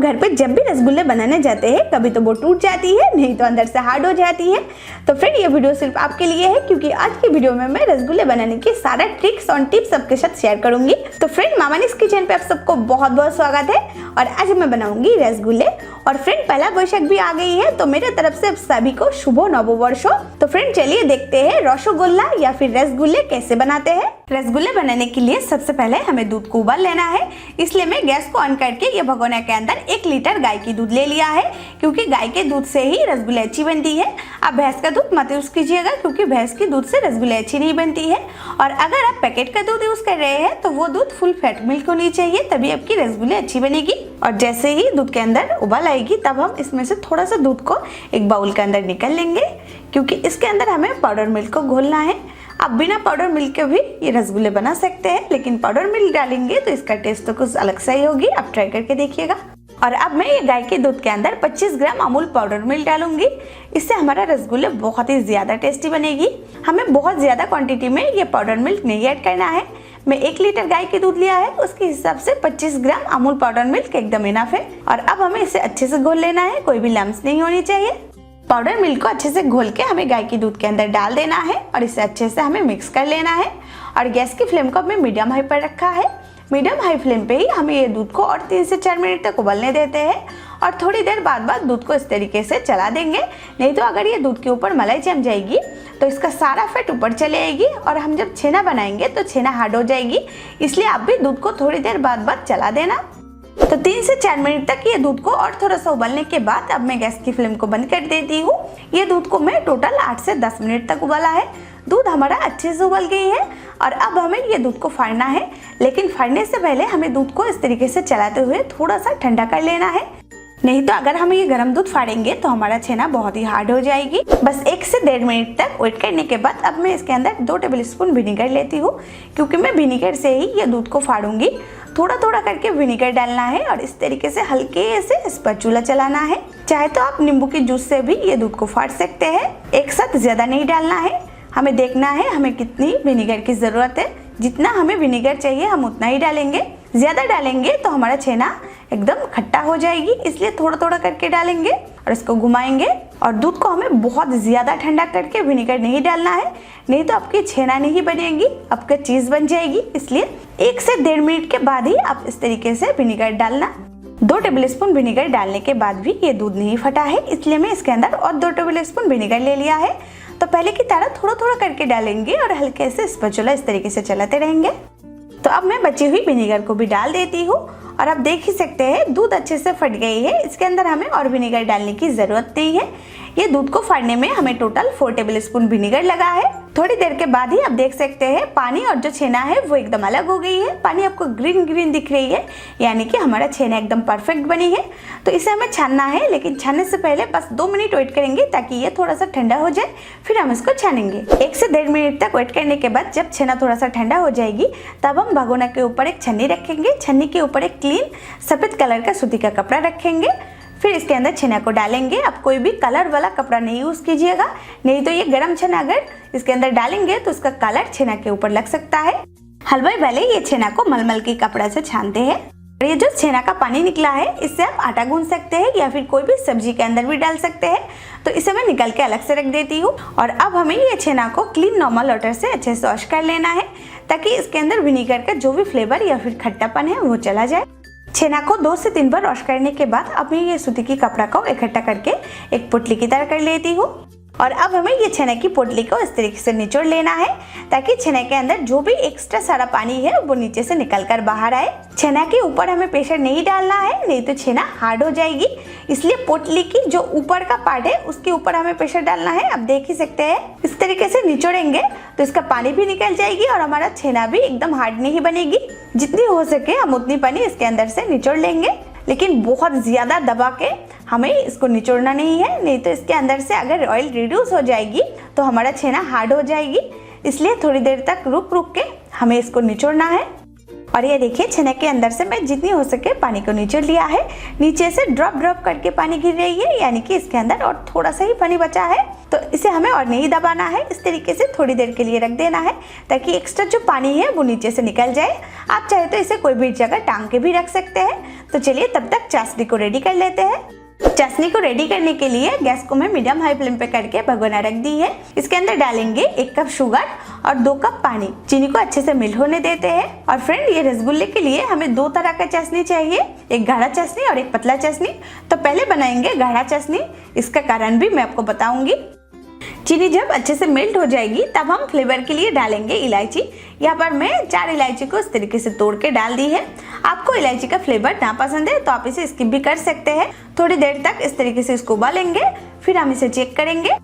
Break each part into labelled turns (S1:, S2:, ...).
S1: घर पे जब भी रसगुल्ले बनाने जाते हैं कभी तो वो टूट जाती है, नहीं तो अंदर से हार्ड हो जाती है। तो फ्रेंड ये वीडियो सिर्फ आपके लिए है, क्योंकि आज की वीडियो में मैं रसगुल्ले बनाने के सारा ट्रिक्स और टिप्स सबके साथ शेयर करूंगी। तो फ्रेंड मामानिस किचन पे आप सबको बहुत बहुत स्वागत है और आज मैं बनाऊंगी रसगुल्ले। और फ्रेंड पहला बैसाख भी आ गई है, तो मेरे तरफ से सभी को शुभ नववर्ष। तो फ्रेंड चलिए देखते हैं रसगुल्ला या फिर रसगुल्ले कैसे बनाते हैं। रसगुल्ले बनाने के लिए सबसे पहले हमें दूध को उबाल लेना है, इसलिए मैं गैस को ऑन करके ये भगोना के अंदर 1 लीटर गाय की दूध ले लिया है, क्योंकि गाय के दूध से ही रसगुल्ले अच्छी बनती है। आप भैंस का दूध मत यूज कीजिएगा, क्योंकि भैंस के दूध से रसगुल्ले अच्छी नहीं बनती है। और अगर आप पैकेट का दूध यूज कर रहे हैं तो वो दूध फुल फैट मिल्क होनी चाहिए, तभी आपकी रसगुल्ले अच्छी बनेगी। और जैसे ही दूध के अंदर उबाल आएगी तब हम इसमें से थोड़ा सा दूध को एक बाउल के अंदर निकाल लेंगे, क्योंकि इसके अंदर हमें पाउडर मिल्क को घोलना है। आप बिना पाउडर मिल्क के भी ये रसगुल्ले बना सकते हैं, लेकिन पाउडर मिल्क डालेंगे तो इसका टेस्ट तो कुछ अलग सा ही होगी। आप ट्राई करके देखिएगा। और अब मैं ये गाय के दूध के अंदर 25 ग्राम अमूल पाउडर मिल्क डालूंगी, इससे हमारा रसगुल्ले बहुत ही ज्यादा टेस्टी बनेगी। हमें बहुत ज्यादा क्वांटिटी में ये पाउडर मिल्क नहीं ऐड करना है। मैं 1 लीटर गाय के दूध लिया है, उसके हिसाब से 25 ग्राम अमूल पाउडर मिल्क एकदम इनफ है। और अब हमें इसे अच्छे से घोल लेना है, कोई भी लम्स नहीं होनी चाहिए। पाउडर मिल्क को अच्छे से घोल के हमें गाय के दूध के अंदर डाल देना है और इसे अच्छे से हमें मिक्स कर लेना है। और गैस की फ्लेम को हमें मीडियम हाई पर रखा है। मीडियम हाई फ्लेम पे ही हमें ये दूध को और 3 से 4 मिनट तक उबलने देते हैं। और थोड़ी देर बाद दूध को इस तरीके से चला देंगे, नहीं तो अगर ये दूध के ऊपर मलाई जम जाएगी तो इसका सारा फैट ऊपर चले आएगी और हम जब छेना बनाएंगे तो छेना हार्ड हो जाएगी। इसलिए आप भी दूध को थोड़ी देर बाद चला देना। तो 3 से 4 मिनट तक ये दूध को और थोड़ा सा उबलने के बाद अब मैं गैस की फ्लेम को बंद कर देती हूँ। ये दूध को मैं टोटल 8 से 10 मिनट तक उबाला है। दूध हमारा अच्छे से उबल गई है और अब हमें ये दूध को फाड़ना है, लेकिन फाड़ने से पहले हमें दूध को इस तरीके से चलाते हुए थोड़ा सा ठंडा कर लेना है, नहीं तो अगर हम ये गर्म दूध फाड़ेंगे तो हमारा छेना बहुत ही हार्ड हो जाएगी। बस 1 से 1.5 मिनट तक वेट करने के बाद अब मैं इसके अंदर 2 टेबलस्पून विनेगर लेती हूँ, क्योंकि मैं विनेगर से ही ये दूध को फाड़ूंगी। थोड़ा थोड़ा करके विनेगर डालना है और इस तरीके से हल्के से स्पैचुला चलाना है। चाहे तो आप नींबू के जूस से भी ये दूध को फाड़ सकते हैं। एक साथ ज्यादा नहीं डालना है, हमें देखना है हमें कितनी विनेगर की जरूरत है। जितना हमें विनेगर चाहिए हम उतना ही डालेंगे। ज्यादा डालेंगे तो हमारा छेना एकदम खट्टा हो जाएगी, इसलिए थोड़ा थोड़ा करके डालेंगे और इसको घुमाएंगे। और दूध को हमें बहुत ज्यादा ठंडा करके विनेगर नहीं डालना है, नहीं तो आपकी छेना नहीं बनेगी, आपका चीज बन जाएगी। इसलिए 1 से 1.5 मिनट के बाद ही आप इस तरीके से विनेगर डालना। 2 टेबलस्पून विनेगर डालने के बाद भी ये दूध नहीं फटा है, इसलिए मैं इसके अंदर और 2 टेबलस्पून विनेगर ले लिया है। तो पहले की तरह थोड़ा थोड़ा करके डालेंगे और हल्के से स्पैचुला इस तरीके से चलाते रहेंगे। तो अब मैं बची हुई विनेगर को भी डाल देती हूँ और आप देख ही सकते हैं दूध अच्छे से फट गई है। इसके अंदर हमें और विनेगर डालने की जरूरत नहीं है। ये दूध को फाड़ने में हमें टोटल 4 टेबलस्पून विनेगर लगा है। थोड़ी देर के बाद ही आप देख सकते हैं पानी और जो छेना है वो एकदम अलग हो गई है। पानी आपको ग्रीन ग्रीन दिख रही है, यानी कि हमारा छेना एकदम परफेक्ट बनी है। तो इसे हमें छानना है, लेकिन छानने से पहले बस 2 मिनट वेट करेंगे ताकि ये थोड़ा सा ठंडा हो जाए, फिर हम इसको छानेंगे। 1 से 1.5 मिनट तक वेट करने के बाद जब छेना थोड़ा सा ठंडा हो जाएगी तब हम भगोना के ऊपर एक छन्नी रखेंगे। छन्नी के ऊपर एक क्लीन सफेद कलर का सूती का कपड़ा रखेंगे। फिर इसके अंदर छेना को डालेंगे। आप कोई भी कलर वाला कपड़ा नहीं यूज कीजिएगा, नहीं तो ये गरम छेना अगर इसके अंदर डालेंगे तो उसका कलर छेना के ऊपर लग सकता है। हलवाई वाले ये छेना को मलमल के कपड़ा से छानते हैं। और ये जो छेना का पानी निकला है इससे आप आटा गूंथ सकते हैं या फिर कोई भी सब्जी के अंदर भी डाल सकते हैं। तो इसे मैं निकल के अलग से रख देती हूँ। और अब हमें ये छेना को क्लीन नॉर्मल वाटर से अच्छे से वॉश कर लेना है, ताकि इसके अंदर विनेगर का जो भी फ्लेवर या फिर खट्टापन है वो चला जाए। छेना को 2 से 3 बार वॉश करने के बाद अब मैं ये सूती की कपड़ा को इकट्ठा करके एक पुतली की तरह कर लेती हूँ। और अब हमें ये छेना की पोटली को इस तरीके से निचोड़ लेना है, ताकि छेना के अंदर जो भी एक्स्ट्रा सारा पानी है वो नीचे से निकल कर बाहर आए। छेना के ऊपर हमें प्रेशर नहीं डालना है, नहीं तो छेना हार्ड हो जाएगी। इसलिए पोटली की जो ऊपर का पार्ट है उसके ऊपर हमें प्रेशर डालना है। आप देख ही सकते हैं इस तरीके से निचोड़ेंगे तो इसका पानी भी निकल जाएगी और हमारा छेना भी एकदम हार्ड नहीं बनेगी। जितनी हो सके हम उतनी पानी इसके अंदर से निचोड़ लेंगे, लेकिन बहुत ज्यादा दबा के हमें इसको निचोड़ना नहीं है, नहीं तो इसके अंदर से अगर ऑयल रिड्यूस हो जाएगी तो हमारा छेना हार्ड हो जाएगी। इसलिए थोड़ी देर तक रुक रुक के हमें इसको निचोड़ना है। और ये देखिए छेना के अंदर से मैं जितनी हो सके पानी को निचोड़ लिया है। नीचे से ड्रॉप ड्रॉप करके पानी गिर रही है, यानी कि इसके अंदर और थोड़ा सा ही पानी बचा है। तो इसे हमें और नहीं दबाना है, इस तरीके से थोड़ी देर के लिए रख देना है ताकि एक्स्ट्रा जो पानी है वो नीचे से निकल जाए। आप चाहे तो इसे कोई भी जगह टांग के भी रख सकते हैं। तो चलिए तब तक चाशनी को रेडी कर लेते हैं। चाशनी को रेडी करने के लिए गैस को मैं मीडियम हाई फ्लेम पे करके भगोना रख दी है। इसके अंदर डालेंगे 1 कप शुगर और 2 कप पानी। चीनी को अच्छे से मिल होने देते हैं। और फ्रेंड, ये रसगुल्ले के लिए हमें 2 तरह का चाशनी चाहिए, एक गाढ़ा चाशनी और एक पतला चाशनी। तो पहले बनाएंगे गाढ़ा चाशनी, इसका कारण भी मैं आपको बताऊंगी। चीनी जब अच्छे से मेल्ट हो जाएगी तब हम फ्लेवर के लिए डालेंगे इलायची। यहाँ पर मैं 4 इलायची को इस तरीके से तोड़ के डाल दी है। आपको इलायची का फ्लेवर ना पसंद है तो आप इसे स्किप भी कर सकते हैं। थोड़ी देर तक इस तरीके से इसको उबालेंगे, फिर हम इसे चेक करेंगे।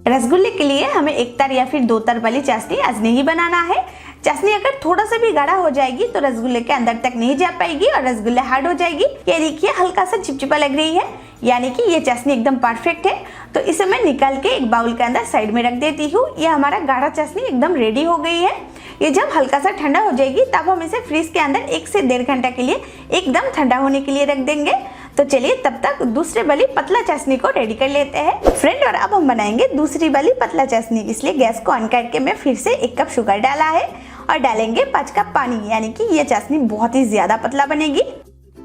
S1: रसगुल्ले के लिए हमें 1 तार या फिर 2 तार वाली चाशनी आज नहीं बनाना है। चाशनी अगर थोड़ा सा भी गाढ़ा हो जाएगी तो रसगुल्ले के अंदर तक नहीं जा पाएगी और रसगुल्ला हार्ड हो जाएगी। ये देखिए हल्का सा चिपचिपा लग रही है, यानी कि ये चाशनी एकदम परफेक्ट है। तो इसे मैं निकाल के एक बाउल के अंदर साइड में रख देती हूँ। ये हमारा गाढ़ा चाशनी एकदम रेडी हो गई है। ये जब हल्का सा ठंडा हो जाएगी तब हम इसे फ्रीज के अंदर 1 से 1.5 घंटा के लिए एकदम ठंडा होने के लिए रख देंगे। तो चलिए तब तक दूसरे वाली पतला चाशनी को रेडी कर लेते हैं फ्रेंड। और अब हम बनाएंगे दूसरी वाली पतला चाशनी। इसलिए गैस को ऑन करके मैं फिर से 1 कप शुगर डाला है और डालेंगे 5 कप पानी, यानी कि ये चाशनी बहुत ही ज्यादा पतला बनेगी।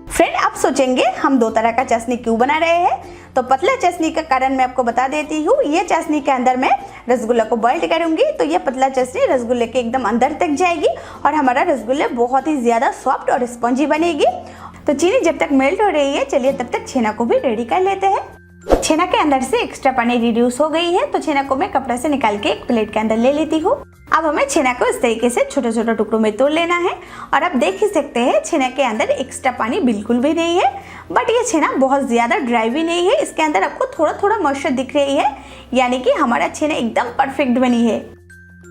S1: फ्रेंड, आप सोचेंगे हम 2 तरह का चाशनी क्यों बना रहे हैं? तो पतला चाशनी का कारण मैं आपको बता देती हूँ। ये चाशनी के अंदर मैं रसगुल्ला को बॉइल्ड करूंगी तो ये पतला चाशनी रसगुल्ले के एकदम अंदर तक जाएगी और हमारा रसगुल्ले बहुत ही ज्यादा सॉफ्ट और स्पंजी बनेगी। तो चीनी जब तक मेल्ट हो रही है, चलिए तब तक छेना को भी रेडी कर लेते हैं। छेना के अंदर से एक्स्ट्रा पानी रिड्यूस हो गई है, तो छेना को मैं कपड़े से निकाल के एक प्लेट के अंदर ले लेती हूँ। अब हमें छेना को इस तरीके से छोटे छोटे टुकड़ों में तोड़ लेना है। और आप देख ही सकते हैं छेना के अंदर एक्स्ट्रा पानी बिल्कुल भी नहीं है, बट ये छेना बहुत ज्यादा ड्राई भी नहीं है। इसके अंदर आपको थोड़ा थोड़ा मॉइस्चर दिख रही है, यानी कि हमारा छेना एकदम परफेक्ट बनी है।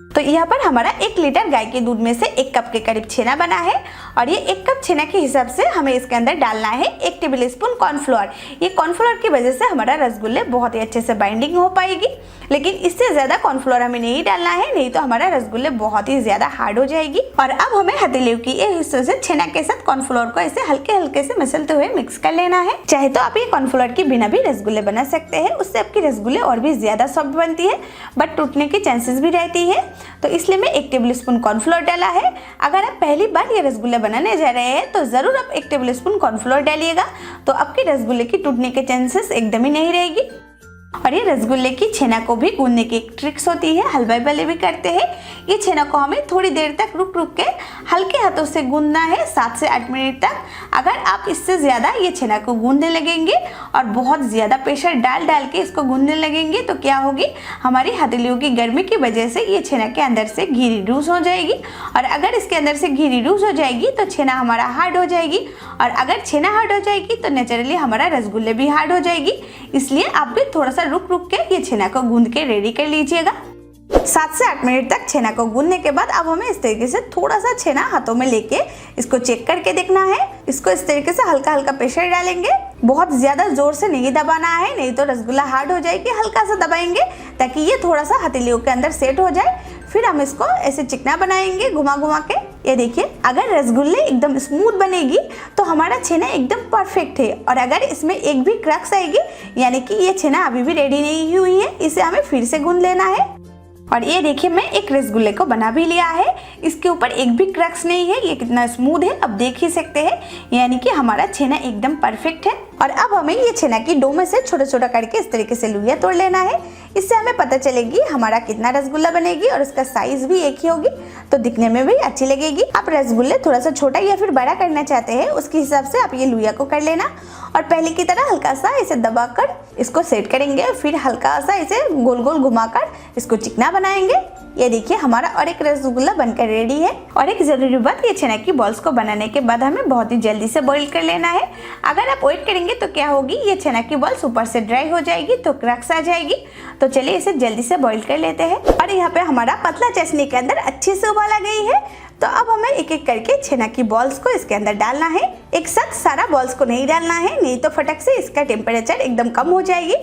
S1: तो यहाँ पर हमारा 1 लीटर गाय के दूध में से 1 कप के करीब छेना बना है। और ये 1 कप छेना के हिसाब से हमें इसके अंदर डालना है 1 टेबलस्पून कॉर्नफ्लोर। ये कॉर्नफ्लोर की वजह से हमारा रसगुल्ले बहुत ही अच्छे से बाइंडिंग हो पाएगी, लेकिन इससे ज्यादा कॉर्नफ्लोर हमें नहीं डालना है, नहीं तो हमारा रसगुल्ले बहुत ही ज्यादा हार्ड हो जाएगी। और अब हमें हथेलियों की हिस्सों से छेना के साथ कॉर्नफ्लोर को ऐसे हल्के हल्के से मसलते हुए मिक्स कर लेना है। चाहे तो आप ये कॉर्नफ्लोर के बिना भी रसगुल्ले बना सकते हैं, उससे आपकी रसगुल्ले और भी ज्यादा सॉफ्ट बनती है, बट टूटने की चांसेस भी रहती है। तो इसलिए मैं 1 टेबलस्पून कॉर्नफ्लोर डाला है। अगर आप पहली बार ये रसगुल्ले बनाने जा रहे हैं तो जरूर आप 1 टेबलस्पून कॉर्नफ्लोर डालिएगा, तो आपके रसगुल्ले की टूटने के चांसेस एकदम ही नहीं रहेगी। और ये रसगुल्ले की छेना को भी गूंदने की एक ट्रिक्स होती है, हलवाई वाले भी करते हैं। ये छेना को हमें थोड़ी देर तक रुक रुक के हल्के हाथों से गूंदना है, 7 से 8 मिनट तक। अगर आप इससे ज्यादा ये छेना को गूंदने लगेंगे और बहुत ज्यादा प्रेशर डाल डाल के इसको गूंदने लगेंगे तो क्या होगी, हमारी हथेलियों की गर्मी की वजह से ये छेना के अंदर से घी रिड्यूस हो जाएगी। और अगर इसके अंदर से घी रिड्यूस हो जाएगी तो छेना हमारा हार्ड हो जाएगी, और अगर छेना हार्ड हो जाएगी तो नेचुरली हमारा रसगुल्ले भी हार्ड हो जाएगी। इसलिए आप भी थोड़ा सा रुक रुक के ये छेना को गूंद के रेडी कर लीजिएगा। 7 से 8 मिनट तक छेना को गूंदने के बाद अब हमें इस तरीके से थोड़ा सा छेना हाथों में लेके इसको चेक करके देखना है। इसको इस तरीके से हल्का हल्का प्रेशर डालेंगे, बहुत ज्यादा जोर से नहीं दबाना है, नहीं तो रसगुल्ला हार्ड हो जाएगी। हल्का सा दबाएंगे ताकि ये थोड़ा सा हथेलियों के अंदर सेट हो जाए। फिर हम इसको ऐसे चिकना बनाएंगे घुमा घुमा के। ये देखिए, अगर रसगुल्ले एकदम स्मूथ बनेगी तो हमारा छेना एकदम परफेक्ट है, और अगर इसमें एक भी क्रैक्स आएगी यानी कि ये छेना अभी भी रेडी नहीं हुई है, इसे हमें फिर से गूंद लेना है। और ये देखिए, मैं एक रसगुल्ले को बना भी लिया है, इसके ऊपर एक भी क्रैक्स नहीं है, ये कितना स्मूथ है अब देख ही सकते हैं, यानी कि हमारा छेना एकदम परफेक्ट है। और अब हमें ये छेना की डो में से छोटा छोटा करके इस तरीके से लुइयां तोड़ लेना है। इससे हमें पता चलेगी हमारा कितना रसगुल्ला बनेगी, और उसका साइज भी एक ही होगी तो दिखने में भी अच्छी लगेगी। आप रसगुल्ले थोड़ा सा छोटा या फिर बड़ा करना चाहते हैं उसके हिसाब से आप ये लुइया को कर लेना, और पहले की तरह हल्का सा इसे दबाकर इसको सेट करेंगे, फिर हल्का सा इसे गोल गोल घुमाकर इसको चिकना बनाएंगे। ये देखिए, हमारा और एक रसगुल्ला बनकर रेडी है। और एक जरूरी बात, ये छेना की बॉल्स को बनाने के बाद हमें बहुत ही जल्दी से बॉईल कर लेना है। अगर आप वेट करेंगे तो क्या होगी, ये छेना की बॉल्स ऊपर से ड्राई हो जाएगी तो क्रैक्स आ जाएगी। तो चलिए इसे जल्दी से बॉईल कर लेते हैं। और यहाँ पे हमारा पतला चाशनी के अंदर अच्छे से उबाला गई है। तो अब हमें एक एक करके छेना की बॉल्स को इसके अंदर डालना है। एक साथ सारा बॉल्स को नहीं डालना है, नहीं तो फटक से इसका टेम्परेचर एकदम कम हो जाएगी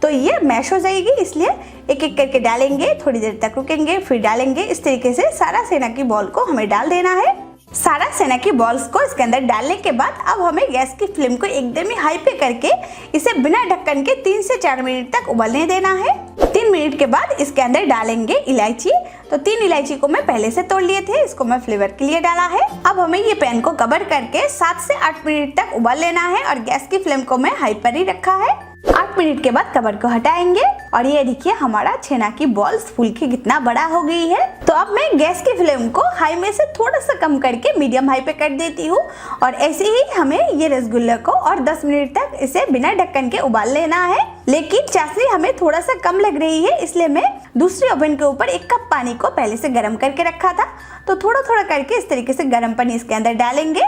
S1: तो ये मैश हो जाएगी। इसलिए एक एक करके डालेंगे, थोड़ी देर तक रुकेंगे, फिर डालेंगे। इस तरीके से सारा छेना की बॉल को हमें डाल देना है। सारा चना की बॉल्स को इसके अंदर डालने के बाद अब हमें गैस की फ्लेम को एकदम ही हाई पे करके इसे बिना ढक्कन के 3 से 4 मिनट तक उबलने देना है। 3 मिनट के बाद इसके अंदर डालेंगे इलायची। तो 3 इलायची को मैं पहले से तोड़ लिए थे, इसको मैं फ्लेवर के लिए डाला है। अब हमें ये पैन को कवर करके 7 से 8 मिनट तक उबाल लेना है और गैस की फ्लेम को मैं हाई पर ही रखा है। 8 मिनट के बाद कवर को हटाएंगे और ये देखिए हमारा छेना की बॉल्स फूल के कितना बड़ा हो गई है। तो अब मैं गैस की फ्लेम को हाई में से थोड़ा सा कम करके मीडियम हाई पे कर देती हूँ और ऐसे ही हमें ये रसगुल्ले को और 10 मिनट तक इसे बिना ढक्कन के उबाल लेना है। लेकिन चाशनी हमें थोड़ा सा कम लग रही है, इसलिए मैं दूसरे ओवन के ऊपर 1 कप पानी को पहले से गर्म करके रखा था। तो थोड़ा थोड़ा करके इस तरीके से गर्म पानी इसके अंदर डालेंगे।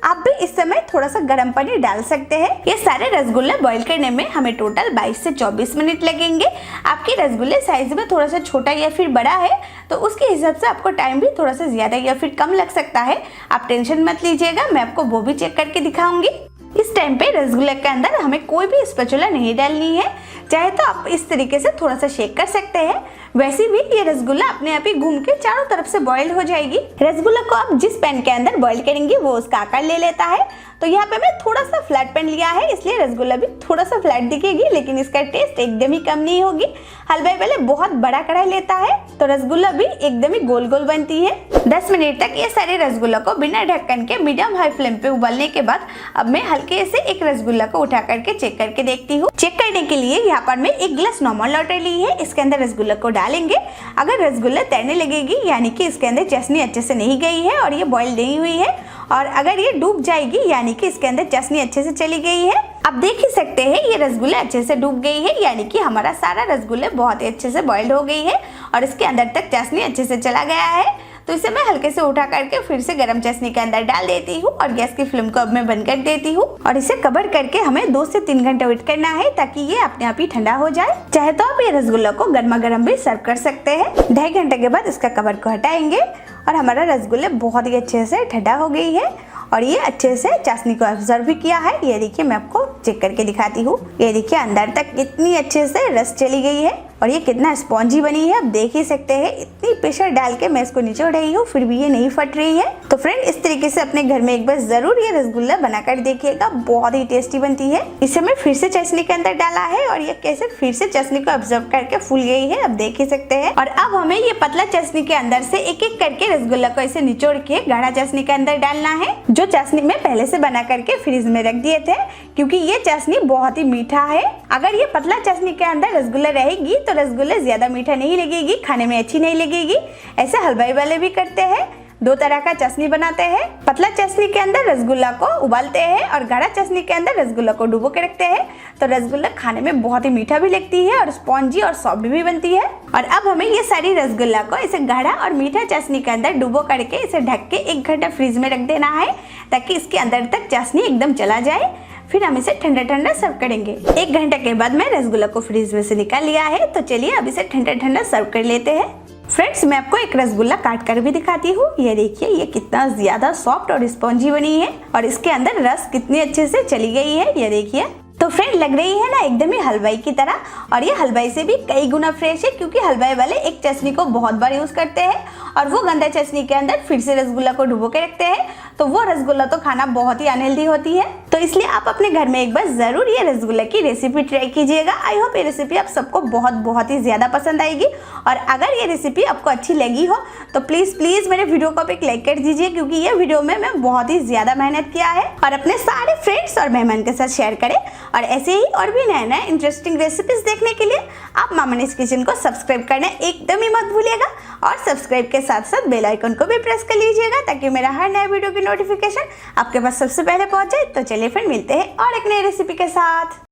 S1: आप भी इस समय थोड़ा सा गर्म पानी डाल सकते हैं। ये सारे रसगुल्ले बॉईल करने में हमें टोटल 22 से 24 मिनट लगेंगे। आपके रसगुल्ले साइज में थोड़ा सा छोटा या फिर बड़ा है तो उसके हिसाब से आपको टाइम भी थोड़ा सा ज्यादा या फिर कम लग सकता है। आप टेंशन मत लीजिएगा, मैं आपको वो भी चेक करके दिखाऊंगी। इस टाइम पे रसगुल्ले के अंदर हमें कोई भी स्पैचुला नहीं डालनी है, चाहे तो आप इस तरीके से थोड़ा सा शेक कर सकते हैं। वैसे भी ये रसगुल्ला अपने आप ही घूम के चारों तरफ से बॉईल हो जाएगी। रसगुल्ला को आप जिस पैन के अंदर बॉईल करेंगे वो उसका आकार ले लेता है। तो यहाँ पे मैं थोड़ा सा फ्लैट पैन लिया है, इसलिए रसगुल्ला भी थोड़ा सा फ्लैट दिखेगी, लेकिन इसका टेस्ट एकदम ही कम नहीं होगी। हलवाई वाले बहुत बड़ा कढ़ाई लेता है तो रसगुल्ला भी एकदम ही गोल गोल बनती है। 10 मिनट तक ये सारे रसगुल्ला को बिना ढक्कन के मीडियम हाई फ्लेम पे उबालने के बाद अब मैं हल्के से एक रसगुल्ला को उठा करके चेक करके देखती हूँ। चेक करने के लिए यहाँ पर मैं 1 गिलास नॉर्मल वाटर ली है, इसके अंदर रसगुल्ला को डालेंगे। अगर रसगुल्ला तैरने लगेगी यानी कि इसके अंदर चाशनी अच्छे से नहीं गई है और ये बॉईल नहीं हुई है, और अगर ये डूब जाएगी यानी कि इसके अंदर चाशनी अच्छे से चली गई है। आप देख ही सकते हैं ये रसगुल्ले अच्छे से डूब गई है, यानी कि हमारा सारा रसगुल्ले बहुत ही अच्छे से बॉइल्ड हो गई है और इसके अंदर तक चाशनी अच्छे से चला गया है। तो इसे मैं हल्के से उठा करके फिर से गरम चाशनी के अंदर डाल देती हूँ और गैस की फ्लेम को अब मैं बंद कर देती हूँ और इसे कवर करके हमें 2 से 3 घंटे वेट करना है ताकि ये अपने आप ही ठंडा हो जाए। चाहे तो आप ये रसगुल्ला को गर्मा गर्म भी सर्व कर सकते हैं। 2.5 घंटे के बाद इसका कवर को हटाएंगे और हमारा रसगुल्ले बहुत ही अच्छे से ठंडा हो गई है और ये अच्छे से चाशनी को ऑब्जर्व भी किया है। ये देखिए मैं आपको चेक करके दिखाती हूँ। ये देखिए अंदर तक कितनी अच्छे से रस चली गई है और ये कितना स्पॉन्जी बनी है, आप देख ही सकते हैं। इतनी प्रेशर डाल के मैं इसको निचोड़ रही हूँ फिर भी ये नहीं फट रही है। तो फ्रेंड इस तरीके से अपने घर में एक बार जरूर ये रसगुल्ला बनाकर देखिएगा, बहुत ही टेस्टी बनती है। इसे मैं फिर से चाशनी के अंदर डाला है और ये कैसे फिर से चाशनी को ऑब्जर्व करके फूल गई है, आप देख ही सकते हैं। और अब हमें ये पतला चाशनी के अंदर से एक एक करके रसगुल्ला को इसे निचोड़ के गाढ़ा चाशनी के अंदर डालना है, जो चाशनी में पहले से बना करके फ्रिज में रख दिए थे, क्योंकि ये चाशनी बहुत ही मीठा है। अगर ये पतला चाशनी के अंदर रसगुल्ला रहेगी तो रसगुल्ला ज्यादा मीठा नहीं लगेगी, खाने में अच्छी नहीं लगेगी। ऐसे हलवाई वाले भी करते हैं, 2 तरह का चाशनी बनाते हैं। पतला चाशनी के अंदर रसगुल्ला को उबालते हैं और गाढ़ा चाशनी के अंदर रसगुल्ला को डुबो के रखते हैं। तो रसगुल्ला खाने में बहुत ही मीठा भी लगती है और स्पॉन्जी और सॉफ्ट भी बनती है। और अब हमें ये सारी रसगुल्ला को इसे गाढ़ा और मीठा चाशनी के अंदर डुबो करके इसे ढक के 1 घंटा फ्रीज में रख देना है ताकि इसके अंदर तक चाशनी एकदम चला जाए। फिर हम इसे ठंडा ठंडा सर्व करेंगे। 1 घंटे के बाद मैं रसगुल्ला को फ्रीज में से निकाल लिया है, तो चलिए अब इसे ठंडा ठंडा सर्व कर लेते हैं। फ्रेंड्स मैं आपको एक रसगुल्ला काट कर भी दिखाती हूँ। ये देखिए ये कितना ज्यादा सॉफ्ट और स्पॉन्जी बनी है और इसके अंदर रस कितनी अच्छे से चली गई है, ये देखिए। तो फ्रेंड लग रही है ना एकदम ही हलवाई की तरह, और ये हलवाई से भी कई गुना फ्रेश है, क्योंकि हलवाई वाले एक चाशनी को बहुत बार यूज करते हैं और वो गंदा चाशनी के अंदर फिर से रसगुल्ला को डुबो के रखते हैं। तो वो रसगुल्ला तो खाना बहुत ही अनहेल्दी होती है। तो इसलिए आप अपने घर में एक बार जरूर ये रसगुल्ला की रेसिपी ट्राई कीजिएगा। आई होप ये रेसिपी आप सबको बहुत ही ज्यादा पसंद आएगी। और अगर ये रेसिपी आपको अच्छी लगी हो तो प्लीज मेरे वीडियो को एक लाइक कर दीजिए, क्योंकि ये वीडियो में मैं बहुत ही ज्यादा मेहनत किया है। और अपने सारे फ्रेंड्स और मेहमान के साथ शेयर करें। और ऐसे ही और भी नए इंटरेस्टिंग रेसिपीज देखने के लिए आप मामनीस किचन को सब्सक्राइब करना एकदम ही मत भूलिएगा। और सब्सक्राइब के साथ साथ बेल आइकन को भी प्रेस कर लीजिएगा ताकि मेरा हर नया वीडियो की नोटिफिकेशन आपके पास सबसे पहले पहुंचे। तो चलिए फिर मिलते हैं और एक नई रेसिपी के साथ।